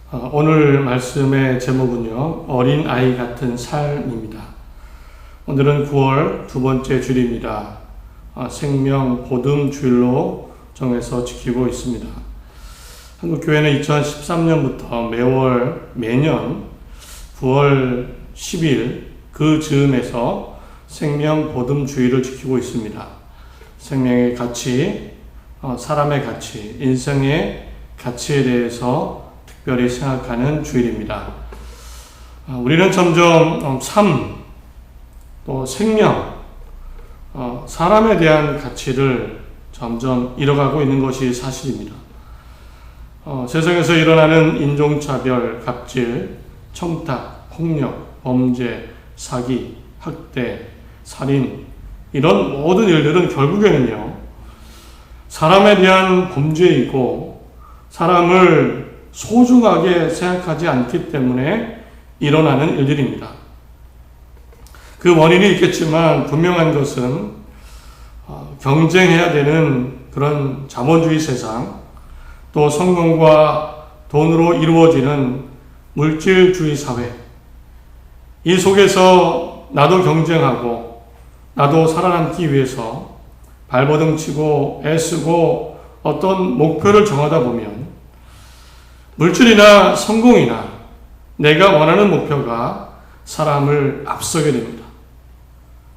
오늘 말씀의 제목은요, 어린 아이 같은 삶입니다. 오늘은 9월 두 번째 주일입니다. 생명 보듬 주일로 정해서 지키고 있습니다. 한국교회는 2013년부터 매년 9월 10일 그 즈음에서 생명 보듬 주일을 지키고 있습니다. 생명의 가치, 사람의 가치, 인생의 가치에 대해서 특별히 생각하는 주일입니다. 우리는 점점 삶, 또 생명, 사람에 대한 가치를 점점 잃어가고 있는 것이 사실입니다. 세상에서 일어나는 인종차별, 갑질, 청탁, 폭력, 범죄, 사기, 학대, 살인, 이런 모든 일들은 결국에는요, 사람에 대한 범죄이고 사람을 소중하게 생각하지 않기 때문에 일어나는 일들입니다. 그 원인이 있겠지만 분명한 것은 경쟁해야 되는 그런 자본주의 세상, 또 성공과 돈으로 이루어지는 물질주의 사회, 이 속에서 나도 경쟁하고 나도 살아남기 위해서 발버둥 치고 애쓰고 어떤 목표를 정하다 보면 물질이나 성공이나 내가 원하는 목표가 사람을 앞서게 됩니다.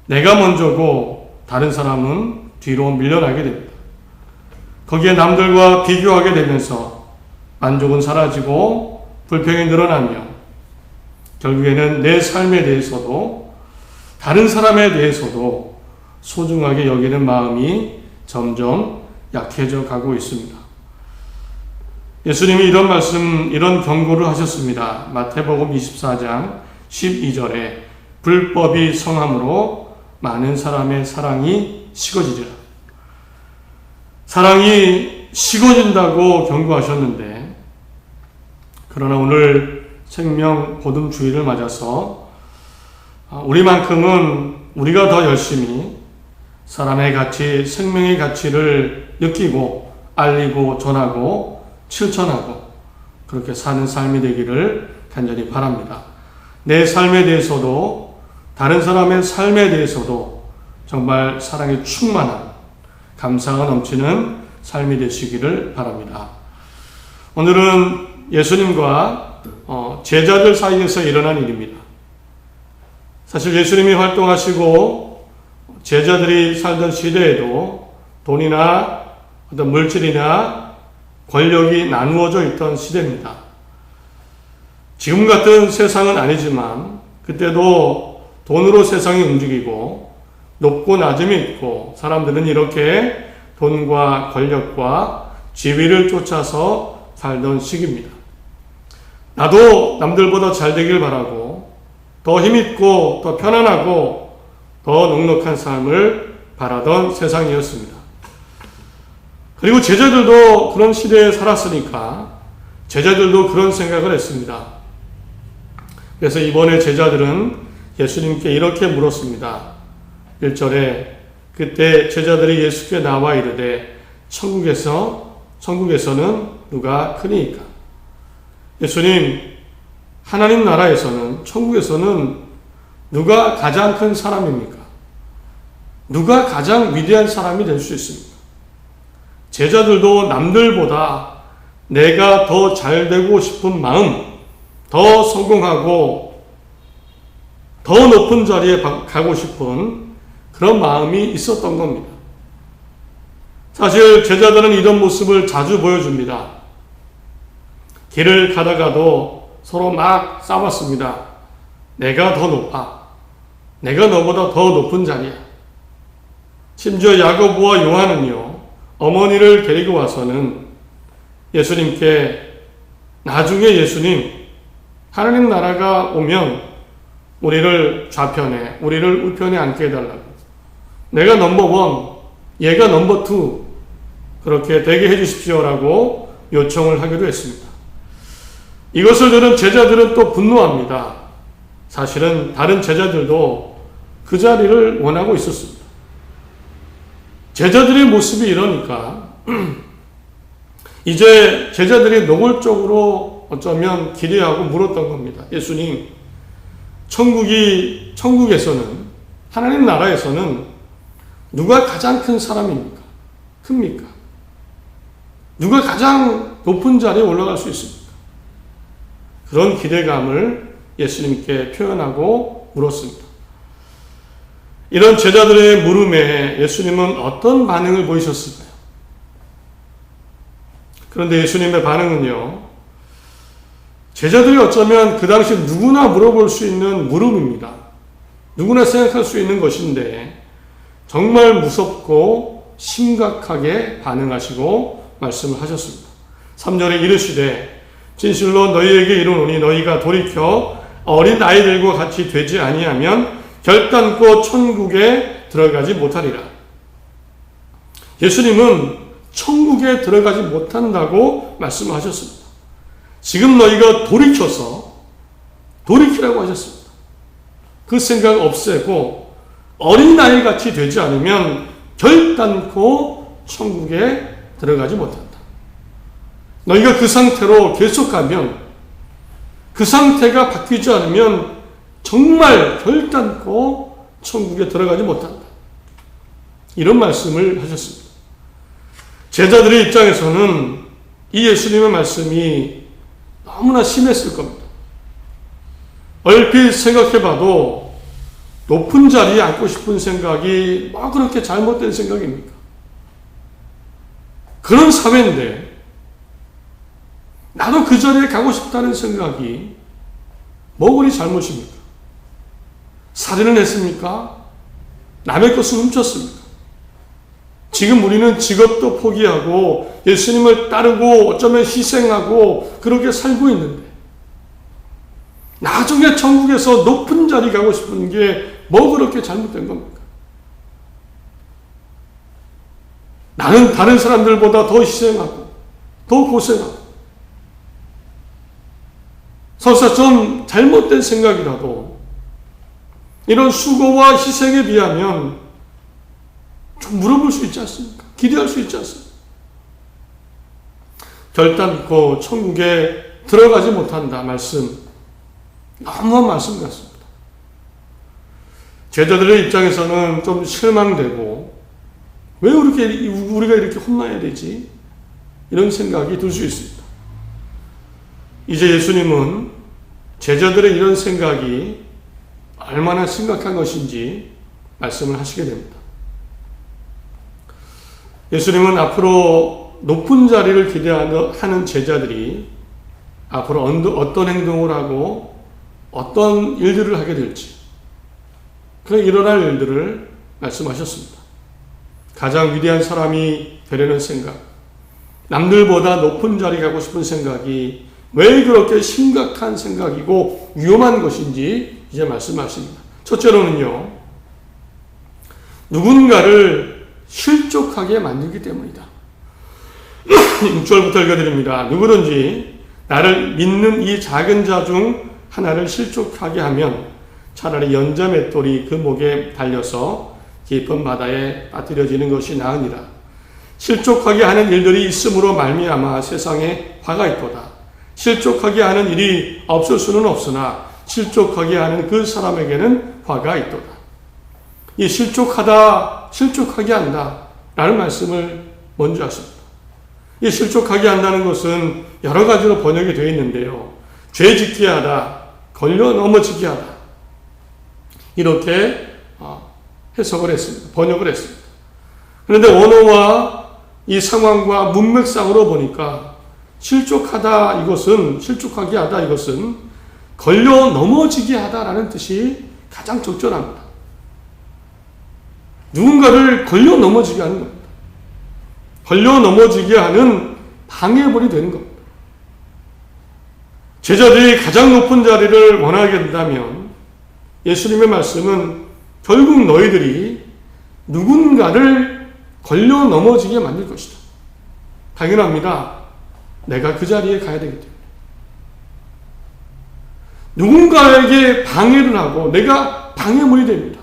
내가 먼저고 다른 사람은 뒤로 밀려나게 됩니다. 거기에 남들과 비교하게 되면서 만족은 사라지고 불평이 늘어나며 결국에는 내 삶에 대해서도 다른 사람에 대해서도 소중하게 여기는 마음이 점점 약해져 가고 있습니다. 예수님이 이런 경고를 하셨습니다. 마태복음 24장 12절에 불법이 성함으로 많은 사람의 사랑이 식어지리라. 사랑이 식어진다고 경고하셨는데, 그러나 오늘 생명 보듬 주일을 맞아서 우리가 더 열심히 사람의 가치, 생명의 가치를 느끼고 알리고 전하고 실천하고 그렇게 사는 삶이 되기를 간절히 바랍니다. 내 삶에 대해서도 다른 사람의 삶에 대해서도 정말 사랑이 충만한 감사가 넘치는 삶이 되시기를 바랍니다. 오늘은 예수님과 제자들 사이에서 일어난 일입니다. 사실 예수님이 활동하시고 제자들이 살던 시대에도 돈이나 어떤 물질이나 권력이 나누어져 있던 시대입니다. 지금 같은 세상은 아니지만 그때도 돈으로 세상이 움직이고 높고 낮음이 있고 사람들은 이렇게 돈과 권력과 지위를 쫓아서 살던 시기입니다. 나도 남들보다 잘 되길 바라고 더 힘있고 더 편안하고 더 넉넉한 삶을 바라던 세상이었습니다. 그리고 제자들도 그런 시대에 살았으니까 제자들도 그런 생각을 했습니다. 그래서 이번에 제자들은 예수님께 이렇게 물었습니다. 1절에 그때 제자들이 예수께 나와 이르되 천국에서는 누가 크니까? 예수님, 하나님 나라에서는, 천국에서는 누가 가장 큰 사람입니까? 누가 가장 위대한 사람이 될 수 있습니까? 제자들도 남들보다 내가 더 잘 되고 싶은 마음, 더 성공하고 더 높은 자리에 가고 싶은 그런 마음이 있었던 겁니다. 사실 제자들은 이런 모습을 자주 보여줍니다. 길을 가다가도 서로 막 싸웠습니다. 내가 더 높아. 내가 너보다 더 높은 자리야. 심지어 야고보와 요한은요, 어머니를 데리고 와서는 예수님께 나중에 예수님, 하나님 나라가 오면 우리를 좌편에, 우리를 우편에 앉게 해달라고. 내가 넘버 1, 얘가 넘버 2, 그렇게 되게 해주십시오라고 요청을 하기도 했습니다. 이것을 들은 제자들은 또 분노합니다. 사실은 다른 제자들도 그 자리를 원하고 있었습니다. 제자들의 모습이 이러니까 이제 제자들이 노골적으로 어쩌면 기대하고 물었던 겁니다. 예수님, 천국에서는, 하나님 나라에서는 누가 가장 큰 사람입니까? 큽니까? 누가 가장 높은 자리에 올라갈 수 있습니까? 그런 기대감을 예수님께 표현하고 물었습니다. 이런 제자들의 물음에 예수님은 어떤 반응을 보이셨을까요? 그런데 예수님의 반응은요, 제자들이 어쩌면 그 당시 누구나 물어볼 수 있는 물음입니다. 누구나 생각할 수 있는 것인데 정말 무섭고 심각하게 반응하시고 말씀을 하셨습니다. 3절에 이르시되 진실로 너희에게 이르노니 너희가 돌이켜 어린 아이들과 같이 되지 아니하면 결단코 천국에 들어가지 못하리라. 예수님은 천국에 들어가지 못한다고 말씀을 하셨습니다. 지금 너희가 돌이키라고 하셨습니다. 그 생각 없애고 어린아이같이 되지 않으면 결단코 천국에 들어가지 못한다. 너희가 그 상태로 계속하면, 그 상태가 바뀌지 않으면 정말 결단코 천국에 들어가지 못한다. 이런 말씀을 하셨습니다. 제자들의 입장에서는 이 예수님의 말씀이 너무나 심했을 겁니다. 얼핏 생각해봐도 높은 자리에 앉고 싶은 생각이 뭐 그렇게 잘못된 생각입니까? 그런 사회인데 나도 그 자리에 가고 싶다는 생각이 뭐 그리 잘못입니까? 살인을 했습니까? 남의 것을 훔쳤습니까? 지금 우리는 직업도 포기하고 예수님을 따르고 어쩌면 희생하고 그렇게 살고 있는데 나중에 천국에서 높은 자리 가고 싶은 게 뭐 그렇게 잘못된 겁니까? 나는 다른 사람들보다 더 희생하고 더 고생하고 설사 좀 잘못된 생각이라도 이런 수고와 희생에 비하면 좀 물어볼 수 있지 않습니까? 기대할 수 있지 않습니까? 결단코 천국에 들어가지 못한다 말씀, 너무한 말씀 같습니다. 제자들의 입장에서는 좀 실망되고 왜 우리가 이렇게 혼나야 되지? 이런 생각이 들 수 있습니다. 이제 예수님은 제자들의 이런 생각이 얼마나 심각한 것인지 말씀을 하시게 됩니다. 예수님은 앞으로 높은 자리를 기대하는 제자들이 앞으로 어떤 행동을 하고 어떤 일들을 하게 될지 그런 일어날 일들을 말씀하셨습니다. 가장 위대한 사람이 되려는 생각, 남들보다 높은 자리 가고 싶은 생각이 왜 그렇게 심각한 생각이고 위험한 것인지 이제 말씀하십니다. 첫째로는요, 누군가를 실족하게 만들기 때문이다. 6절부터 읽어드립니다. 누구든지 나를 믿는 이 작은 자 중 하나를 실족하게 하면 차라리 연자 맷돌이 그 목에 달려서 깊은 바다에 빠뜨려지는 것이 나으니라. 실족하게 하는 일들이 있음으로 말미암아 세상에 화가 있도다. 실족하게 하는 일이 없을 수는 없으나 실족하게 하는 그 사람에게는 화가 있도다. 이 실족하게 한다 라는 말씀을 먼저 하십니다. 이 실족하게 한다는 것은 여러 가지로 번역이 되어 있는데요. 죄 짓게 하다, 걸려 넘어지게 하다. 이렇게 해석을 했습니다. 번역을 했습니다. 그런데 원어와 이 상황과 문맥상으로 보니까 실족하게 하다 이것은 걸려 넘어지게 하다라는 뜻이 가장 적절합니다. 누군가를 걸려 넘어지게 하는 겁니다. 걸려 넘어지게 하는 방해물이 되는 겁니다. 제자들이 가장 높은 자리를 원하게 된다면 예수님의 말씀은 결국 너희들이 누군가를 걸려 넘어지게 만들 것이다. 당연합니다. 내가 그 자리에 가야 되기 때문에. 누군가에게 방해를 하고 내가 방해물이 됩니다.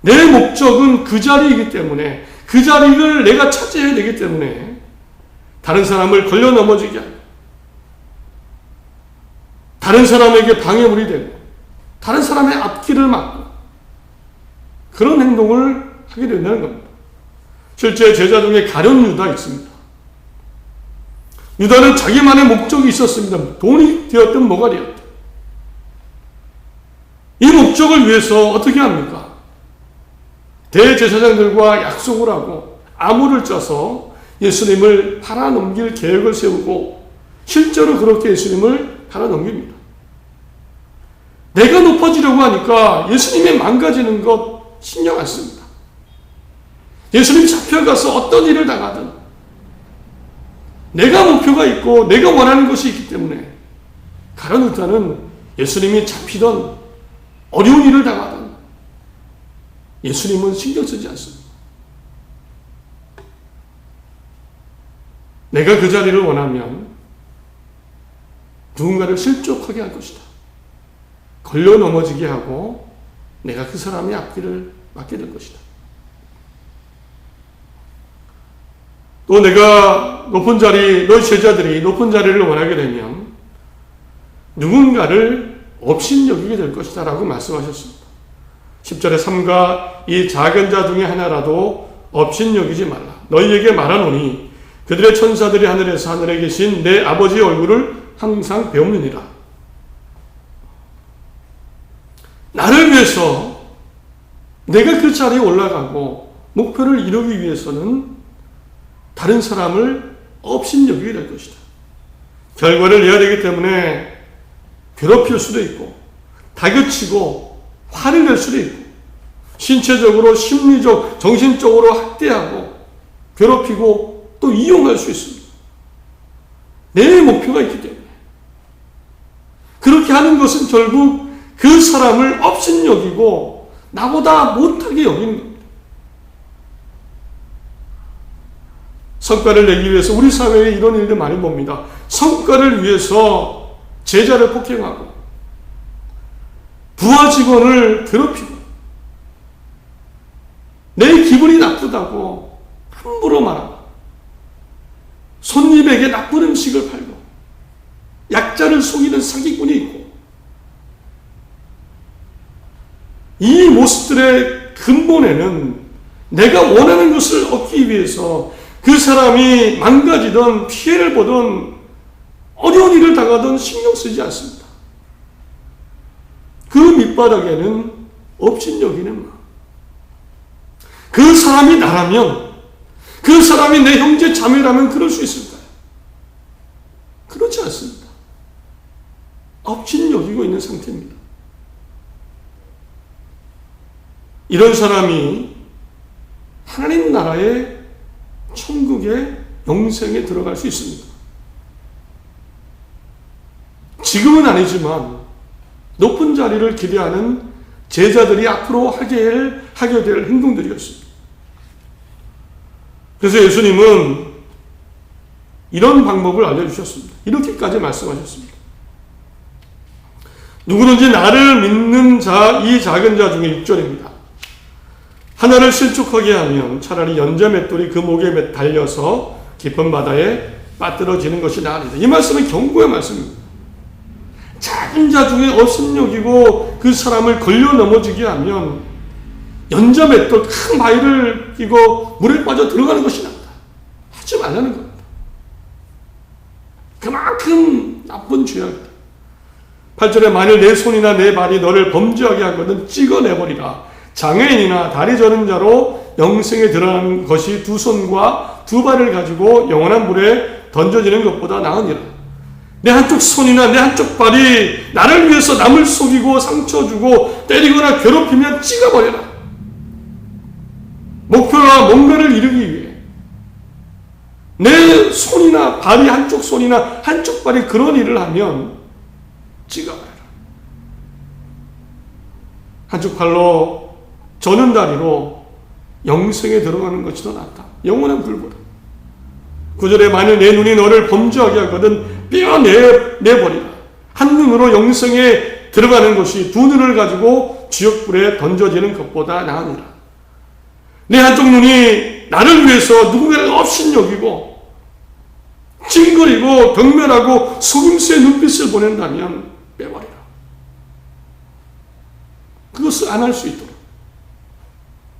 내 목적은 그 자리이기 때문에 그 자리를 내가 차지해야 되기 때문에 다른 사람을 걸려 넘어지게 하고 다른 사람에게 방해물이 되고 다른 사람의 앞길을 막고 그런 행동을 하게 된다는 겁니다. 실제 제자 중에 가룟 유다 있습니다. 유다는 자기만의 목적이 있었습니다. 돈이 되었든 뭐가 되었든. 이 목적을 위해서 어떻게 합니까? 대제사장들과 약속을 하고 암호를 짜서 예수님을 팔아넘길 계획을 세우고 실제로 그렇게 예수님을 팔아넘깁니다. 내가 높아지려고 하니까 예수님이 망가지는 것 신경 안 씁니다. 예수님이 잡혀가서 어떤 일을 당하든 내가 목표가 있고 내가 원하는 것이 있기 때문에 가룟 유다는 예수님이 잡히던 어려운 일을 당하든 예수님은 신경 쓰지 않습니다. 내가 그 자리를 원하면 누군가를 실족하게 할 것이다. 걸려 넘어지게 하고 내가 그 사람의 앞길을 막게 될 것이다. 또 내가 높은 자리, 너희 제자들이 높은 자리를 원하게 되면 누군가를 업신여기게 될 것이다 라고 말씀하셨습니다. 10절에 삼가 이 작은 자 중에 하나라도 업신여기지 말라. 너희에게 말하노니 그들의 천사들이 하늘에서 하늘에 계신 내 아버지의 얼굴을 항상 배우느니라. 나를 위해서 내가 그 자리에 올라가고 목표를 이루기 위해서는 다른 사람을 업신여기게 될 것이다. 결과를 내야 되기 때문에 괴롭힐 수도 있고 다그치고 화를 낼 수도 있고 신체적으로 심리적 정신적으로 학대하고 괴롭히고 또 이용할 수 있습니다. 내 목표가 있기 때문에 그렇게 하는 것은 결국 그 사람을 업신여기고 나보다 못하게 여기는 겁니다. 성과를 내기 위해서 우리 사회에 이런 일들 많이 봅니다. 성과를 위해서 제자를 폭행하고 부하 직원을 괴롭히고 내 기분이 나쁘다고 함부로 말하고 손님에게 나쁜 음식을 팔고 약자를 속이는 사기꾼이 있고 이 모습들의 근본에는 내가 원하는 것을 얻기 위해서 그 사람이 망가지던 피해를 보던 어려운 일을 당하던 신경 쓰지 않습니다. 그 밑바닥에는 업신여기는 마음. 그 사람이 나라면, 그 사람이 내 형제 자매라면 그럴 수 있을까요? 그렇지 않습니다. 업신여기고 있는 상태입니다. 이런 사람이 하나님 나라의 천국의 영생에 들어갈 수 있습니다. 지금은 아니지만 높은 자리를 기대하는 제자들이 앞으로 하게 될 행동들이었습니다. 그래서 예수님은 이런 방법을 알려주셨습니다. 이렇게까지 말씀하셨습니다. 누구든지 나를 믿는 자, 이 작은 자 중에 6절입니다. 하나를 실족하게 하면 차라리 연자맷돌이 그 목에 달려서 깊은 바다에 빠뜨려지는 것이 나으리다. 이 말씀은 경고의 말씀입니다. 작은 자 중에 업신여기고 그 사람을 걸려 넘어지게 하면 연자맷돌 큰 바위를 끼고 물에 빠져 들어가는 것이 낫다. 하지 말라는 겁니다. 그만큼 나쁜 죄악이다. 8절에 만일 내 손이나 내 발이 너를 범죄하게 하거든 찍어내버리라. 장애인이나 다리 저는 자로 영생에 들어가는 것이 두 손과 두 발을 가지고 영원한 물에 던져지는 것보다 나으니라. 내 한쪽 손이나 내 한쪽 발이 나를 위해서 남을 속이고 상처 주고 때리거나 괴롭히면 찍어버려라. 목표와 뭔가를 이루기 위해 내 손이나 발이 한쪽 손이나 한쪽 발이 그런 일을 하면 찍어버려라. 한쪽 팔로 저는 다리로 영생에 들어가는 것이 더 낫다. 영원한 불보다. 9절에 만일 내 눈이 너를 범죄하게 하거든 떼어내버리라. 한 눈으로 영생에 들어가는 것이 두 눈을 가지고 지옥불에 던져지는 것보다 나으니라. 내 한쪽 눈이 나를 위해서 누군가를 업신여기고 찡거리고 경멸하고 속임수의 눈빛을 보낸다면 빼버리라. 그것을 안 할 수 있도록.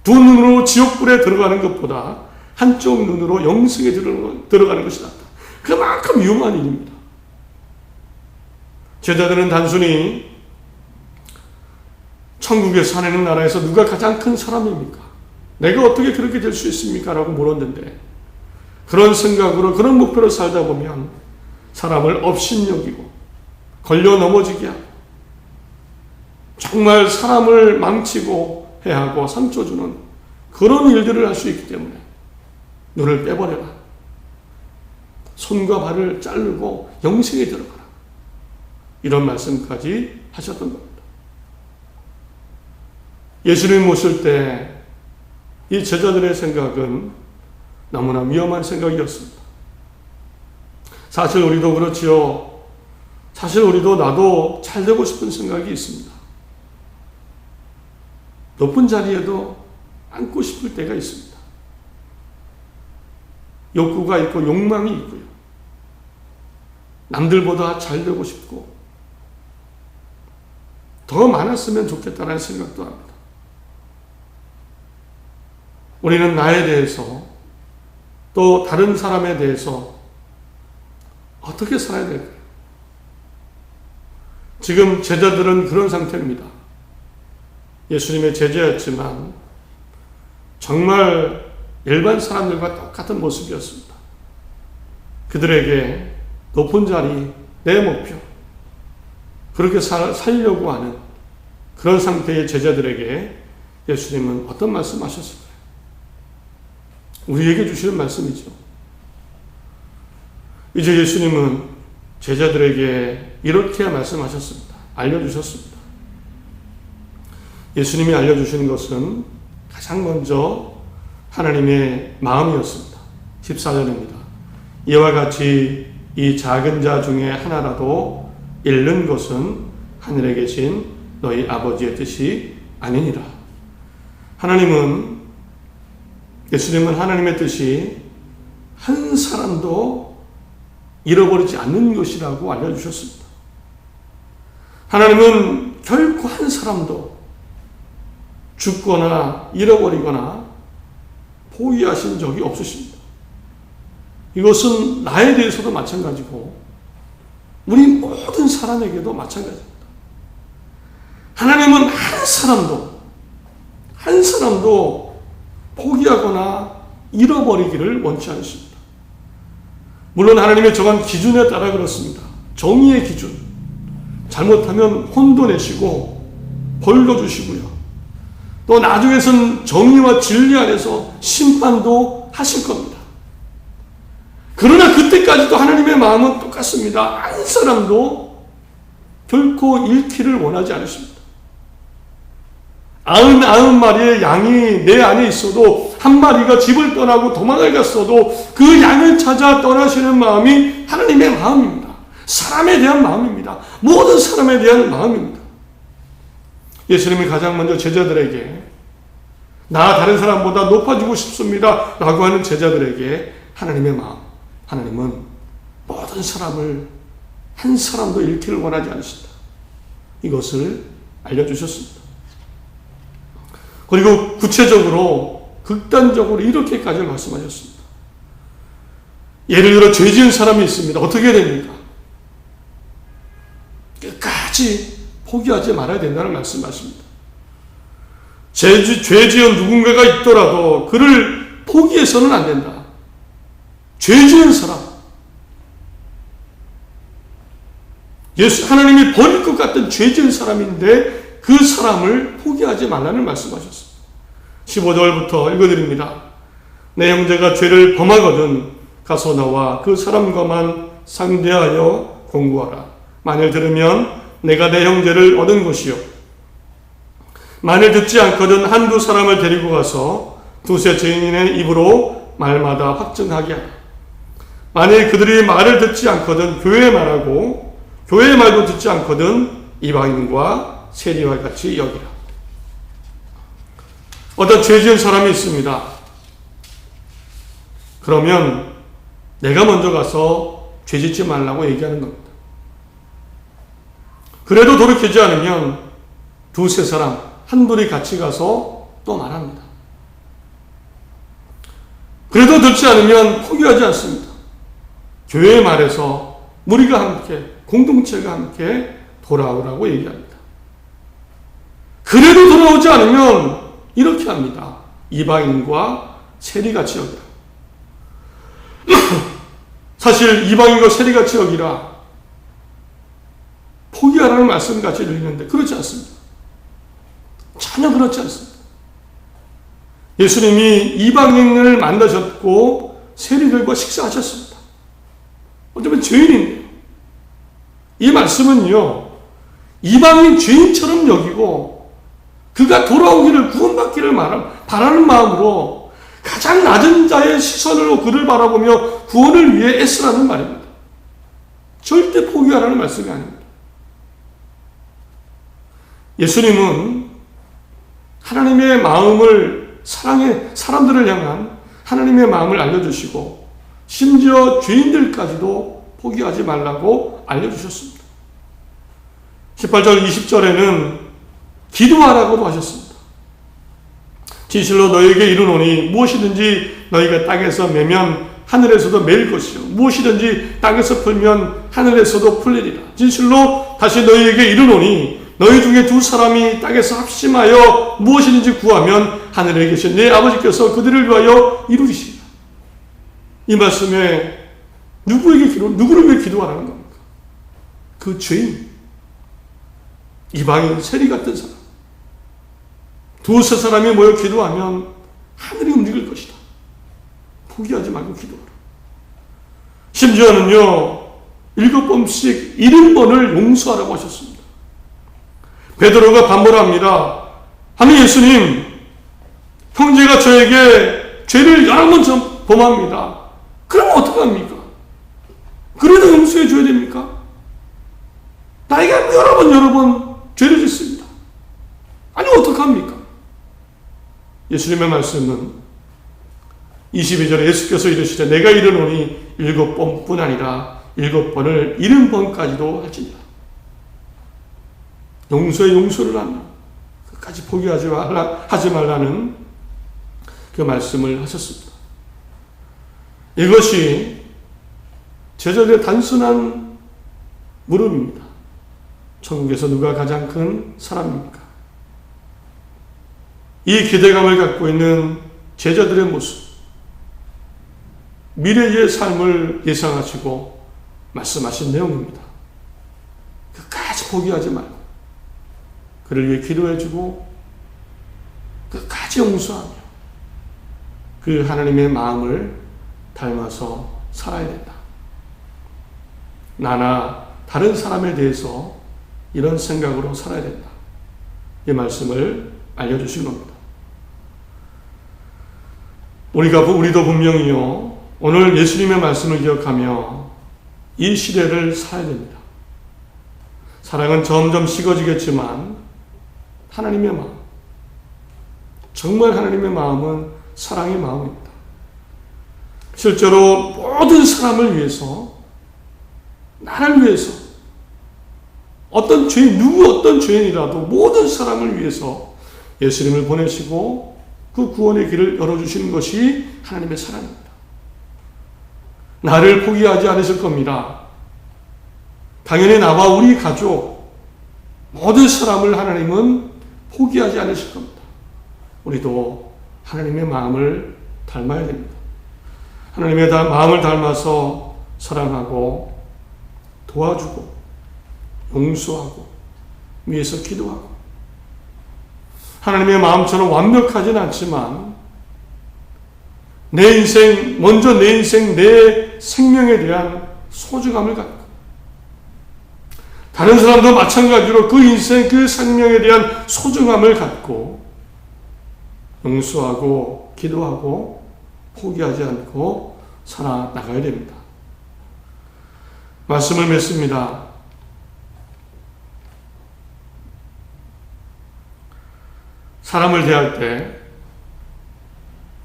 두 눈으로 지옥불에 들어가는 것보다 한쪽 눈으로 영생에 들어가는 것이 낫다. 그만큼 위험한 일입니다. 제자들은 단순히 천국에 사는 나라에서 누가 가장 큰 사람입니까? 내가 어떻게 그렇게 될 수 있습니까? 라고 물었는데, 그런 생각으로 그런 목표로 살다 보면 사람을 업신여기고 걸려 넘어지게 하고 정말 사람을 망치고 해하고 상처 주는 그런 일들을 할 수 있기 때문에 눈을 빼버려라. 손과 발을 자르고 영생에 들어가라. 이런 말씀까지 하셨던 겁니다. 예수님 모실 때 이 제자들의 생각은 너무나 위험한 생각이었습니다. 사실 우리도 그렇지요. 사실 우리도 나도 잘 되고 싶은 생각이 있습니다. 높은 자리에도 앉고 싶을 때가 있습니다. 욕구가 있고 욕망이 있고요. 남들보다 잘 되고 싶고 더 많았으면 좋겠다는 생각도 합니다. 우리는 나에 대해서 또 다른 사람에 대해서 어떻게 살아야 될까요? 지금 제자들은 그런 상태입니다. 예수님의 제자였지만 정말 일반 사람들과 똑같은 모습이었습니다. 그들에게 높은 자리, 내 목표, 그렇게 살려고 하는 그런 상태의 제자들에게 예수님은 어떤 말씀하셨을까요? 우리에게 주시는 말씀이죠. 이제 예수님은 제자들에게 이렇게 말씀하셨습니다. 알려주셨습니다. 예수님이 알려주시는 것은 가장 먼저 하나님의 마음이었습니다. 14절입니다. 이와 같이 이 작은 자 중에 하나라도 잃는 것은 하늘에 계신 너희 아버지의 뜻이 아니니라. 예수님은 하나님의 뜻이 한 사람도 잃어버리지 않는 것이라고 알려주셨습니다. 하나님은 결코 한 사람도 죽거나 잃어버리거나 포기하신 적이 없으십니다. 이것은 나에 대해서도 마찬가지고 우리 모든 사람에게도 마찬가지입니다. 하나님은 한 사람도 포기하거나 잃어버리기를 원치 않으십니다. 물론 하나님의 정한 기준에 따라 그렇습니다. 정의의 기준. 잘못하면 혼도 내시고 벌도 주시고요. 또 나중에선 정의와 진리 안에서 심판도 하실 겁니다. 그러나 그때까지도 하나님의 마음은 똑같습니다. 한 사람도 결코 잃기를 원하지 않으십니다. 99마리의 양이 내 안에 있어도 한 마리가 집을 떠나고 도망을 갔어도 그 양을 찾아 떠나시는 마음이 하나님의 마음입니다. 사람에 대한 마음입니다. 모든 사람에 대한 마음입니다. 예수님이 가장 먼저 제자들에게 나 다른 사람보다 높아지고 싶습니다 라고 하는 제자들에게 하나님의 마음, 하나님은 모든 사람을 한 사람도 잃기를 원하지 않으신다. 이것을 알려주셨습니다. 그리고 구체적으로 극단적으로 이렇게까지 말씀하셨습니다. 예를 들어 죄 지은 사람이 있습니다. 어떻게 해야 됩니까? 끝까지 포기하지 말아야 된다는 말씀하십니다. 죄 지은 누군가가 있더라도 그를 포기해서는 안 된다. 죄 지은 사람, 하나님이 버릴 것 같은 죄 지은 사람인데 그 사람을 포기하지 말라는 말씀하셨습니다. 15절부터 읽어드립니다. 내 형제가 죄를 범하거든 가서 나와 그 사람과만 상대하여 공부하라. 만일 들으면 내가 내 형제를 얻은 것이요. 만일 듣지 않거든 한두 사람을 데리고 가서 두세 증인의 입으로 말마다 확증하게 하라. 만일 그들이 말을 듣지 않거든 교회의 말하고 교회의 말도 듣지 않거든 이방인과 세리와 같이 여기라. 어떤 죄 지은 사람이 있습니다. 그러면 내가 먼저 가서 죄 짓지 말라고 얘기하는 겁니다. 그 그래도 돌이키지 않으면 두세 사람, 한둘이 같이 가서 또 말합니다. 그래도 듣지 않으면 포기하지 않습니다. 교회 말에서 무리가 함께, 공동체가 함께 돌아오라고 얘기합니다. 그래도 돌아오지 않으면 이렇게 합니다. 이방인과 세리같이 여기라. 사실 이방인과 세리같이 여기라 포기하라는 말씀같이 들리는데 그렇지 않습니다. 전혀 그렇지 않습니다. 예수님이 이방인을 만나셨고 세리들과 식사하셨습니다. 어쩌면 죄인인데요. 이 말씀은요, 이방인 죄인처럼 여기고 그가 돌아오기를, 구원받기를 바라는 마음으로 가장 낮은 자의 시선으로 그를 바라보며 구원을 위해 애쓰라는 말입니다. 절대 포기하라는 말씀이 아닙니다. 예수님은 하나님의 마음을 사람들을 향한 하나님의 마음을 알려주시고 심지어 죄인들까지도 포기하지 말라고 알려주셨습니다. 18절 20절에는 기도하라고도 하셨습니다. 진실로 너희에게 이르노니 무엇이든지 너희가 땅에서 매면 하늘에서도 맬 것이요 무엇이든지 땅에서 풀면 하늘에서도 풀리리라. 진실로 다시 너희에게 이르노니 너희 중에 두 사람이 땅에서 합심하여 무엇이든지 구하면 하늘에 계신 내 아버지께서 그들을 위하여 이루시리라. 이 말씀에 누구를 위해 기도하라는 겁니까? 그 죄인, 이방인 세리 같은 사람, 두세 사람이 모여 기도하면 하늘이 움직일 것이다. 포기하지 말고 기도하라. 심지어는요, 7번씩 70번을 용서하라고 하셨습니다. 베드로가 반문합니다. 아니 예수님, 형제가 저에게 죄를 여러 번 범합니다. 그러면 어떡합니까? 그래도 용서해 줘야 됩니까? 나에게 여러 번 죄를 짓습니다. 아니 어떡합니까? 예수님의 말씀은 22절에 예수께서 이르시되 내가 이르노니 7번뿐 아니라 7번을 70번까지도 할지니라. 용서에 용서를 하며 끝까지 포기하지 말라는 그 말씀을 하셨습니다. 이것이 제자들의 단순한 물음입니다. 천국에서 누가 가장 큰 사람입니까? 이 기대감을 갖고 있는 제자들의 모습, 미래의 삶을 예상하시고 말씀하신 내용입니다. 끝까지 포기하지 말고 그를 위해 기도해주고 끝까지 용서하며 그 하나님의 마음을 닮아서 살아야 된다. 나나 다른 사람에 대해서 이런 생각으로 살아야 된다. 이 말씀을 알려주신 겁니다. 우리도 분명히요, 오늘 예수님의 말씀을 기억하며 이 시대를 살아야 됩니다. 사랑은 점점 식어지겠지만 하나님의 마음, 정말 하나님의 마음은 사랑의 마음입니다. 실제로 모든 사람을 위해서, 나를 위해서, 어떤 죄인이라도 모든 사람을 위해서 예수님을 보내시고 그 구원의 길을 열어주시는 것이 하나님의 사랑입니다. 나를 포기하지 않으실 겁니다. 당연히 나와 우리 가족, 모든 사람을 하나님은 포기하지 않으실 겁니다. 우리도 하나님의 마음을 닮아야 됩니다. 하나님의 마음을 닮아서 사랑하고 도와주고 용서하고 위해서 기도하고, 하나님의 마음처럼 완벽하진 않지만 내 인생, 내 생명에 대한 소중함을 갖고, 다른 사람도 마찬가지로 그 인생, 그 생명에 대한 소중함을 갖고 용서하고 기도하고 포기하지 않고 살아나가야 됩니다. 말씀을 맺습니다. 사람을 대할 때,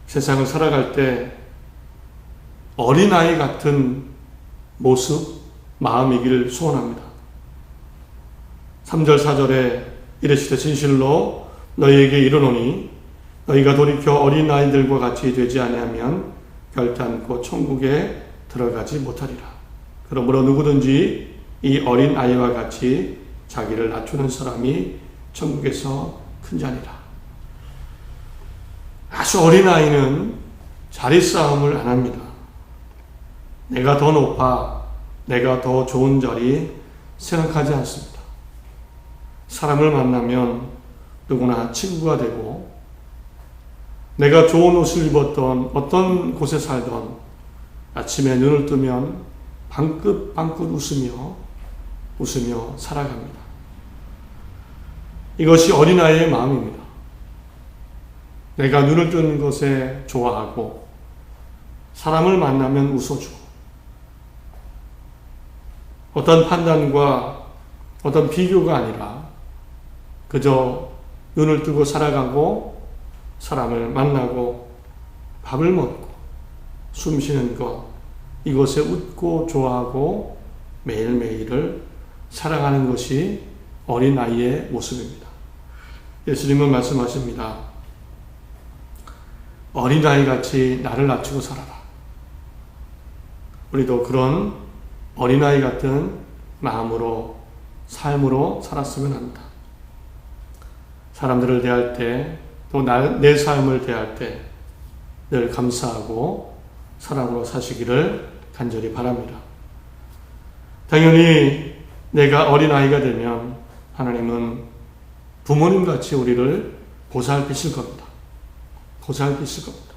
세상을 살아갈 때 어린아이 같은 모습, 마음이기를 소원합니다. 3절 4절에 이르시되 진실로 너희에게 이르노니 너희가 돌이켜 어린아이들과 같이 되지 아니하면 결단코 천국에 들어가지 못하리라. 그러므로 누구든지 이 어린아이와 같이 자기를 낮추는 사람이 천국에서 큰 자니라. 아주 어린아이는 자리싸움을 안 합니다. 내가 더 높아, 내가 더 좋은 자리 생각하지 않습니다. 사람을 만나면 누구나 친구가 되고, 내가 좋은 옷을 입었던 어떤 곳에 살던 아침에 눈을 뜨면 방긋방긋 웃으며 살아갑니다. 이것이 어린아이의 마음입니다. 내가 눈을 뜨는 것에 좋아하고 사람을 만나면 웃어주고 어떤 판단과 어떤 비교가 아니라 그저 눈을 뜨고 살아가고 사람을 만나고 밥을 먹고 숨 쉬는 것, 이것에 웃고 좋아하고 매일매일을 살아가는 것이 어린아이의 모습입니다. 예수님은 말씀하십니다. 어린아이같이 나를 낮추고 살아라. 우리도 그런 어린아이 같은 마음으로, 삶으로 살았으면 합니다. 사람들을 대할 때, 또 내 삶을 대할 때 늘 감사하고 사랑으로 사시기를 간절히 바랍니다. 당연히 내가 어린아이가 되면 하나님은 부모님같이 우리를 보살피실 겁니다. 보살피실 겁니다.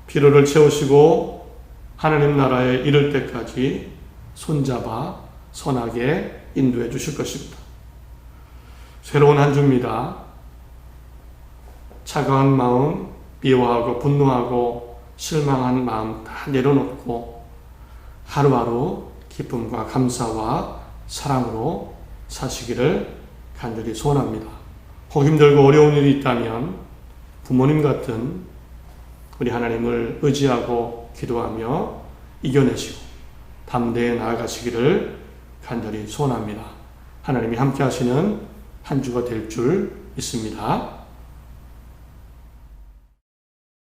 필요를 채우시고 하나님 나라에 이를 때까지 손잡아 선하게 인도해 주실 것입니다. 새로운 한 주입니다. 차가운 마음, 미워하고 분노하고 실망한 마음 다 내려놓고 하루하루 기쁨과 감사와 사랑으로 사시기를 간절히 소원합니다. 혹 힘들고 어려운 일이 있다면 부모님 같은 우리 하나님을 의지하고 기도하며 이겨내시고 담대히 나아가시기를 간절히 소원합니다. 하나님이 함께 하시는 한 주가 될 줄 믿습니다.